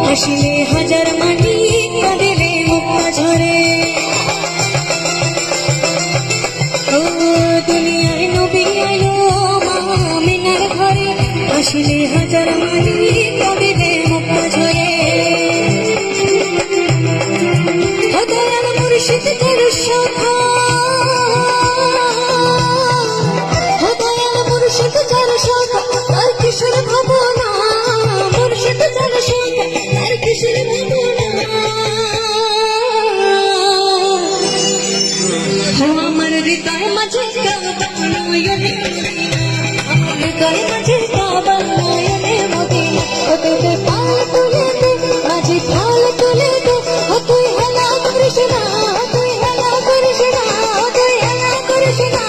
হাসিলে হাজার মাটি কাঁদিলে মুক্তা ঝরে। ও দুনিয়ার নবী আলো মা আমিনার ঘরে, হাসিলে হাজার মাটি কাঁদিলে মুক্তা ঝরে। ও দয়াল মুর্শিদ তোর শাখা, ও দয়াল মুর্শিদ তোর শাখা, তার কিশোর ভাবনা মুর্শিদ তোর শাখা, তার কিশোর ভাবনা। আমার হৃদয় মাঝে কাবা নয়নে, আমার হৃদয় মাঝে কাবা নয়নে মদিনা। ও তোদের পাল তুলে দে, মাঝে পাল তুলে দে, ও তুই হেলা করিস না, তুই হেলা করিস না, তুই হেলা করিস না।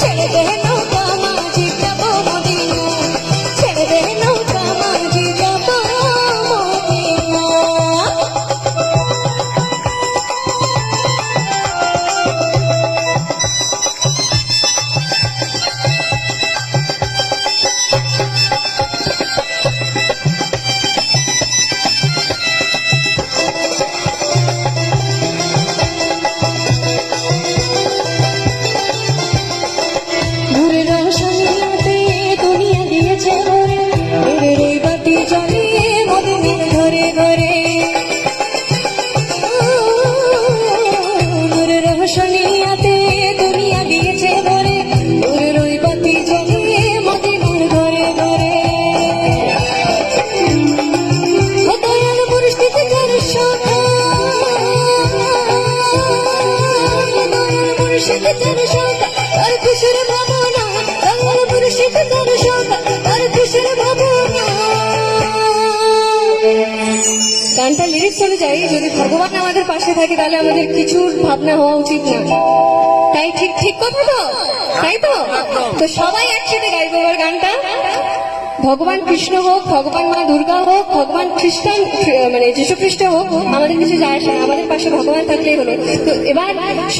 ছেড়ে দে নৌকা মাঝি যাবো মদিনা, ছেড়ে দে নৌকা মাঝি যাবো মদিনা। নূরের রোশনীতে দুনিয়া দিয়েছে ভরে, নূরের ওই বাতি জ্বলে মদিনার ঘরে ঘরে। নূরের রোশনীতে দুনিয়া দিয়েছে ভরে, নূরের ওই বাতি জ্বলে মদিনার ঘরে ঘরে। ও দয়াল মুর্শিদ তোর শাখা, দয়াল মুর্শিদ তোর শাখা, তার কিশোর ভাবনা, দয়াল মুর্শিদ তোর শাখা, তার কিশোর ভাবনা। গানটা লিরিক্স অনুযায়ী যদি ভগবান আমাদের পাশে থাকে তাহলে আমাদের কিছুর ভাবনা হওয়া উচিত না। তাই ঠিক ঠিক কথা তো, তাই তো? তো সবাই একসাথে গাইবো এবার গানটা। ভগবান কৃষ্ণ হোক, ভগবান মা দুর্গা হোক, ভগবান খ্রিস্টান মানে যীশু খ্রিস্ট হোক, আমাদের কিছু যায় আসে না, আমাদের পাশে ভগবান থাকলেই হলো। তো এবার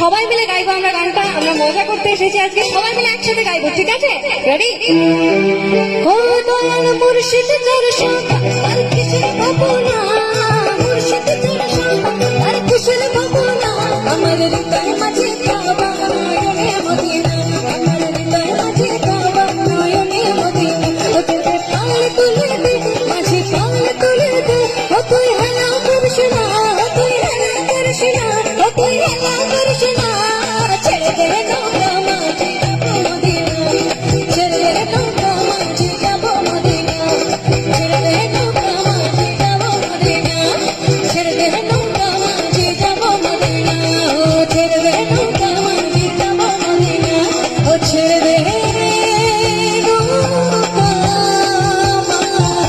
সবাই মিলে গাইবো আমরা গানটা। আমরা মজা করতে এসেছি আজকে, সবাই মিলে একসাথে গাইবো, ঠিক আছে? রেডি? ও দয়াল মুর্শিদ তোর শাখা,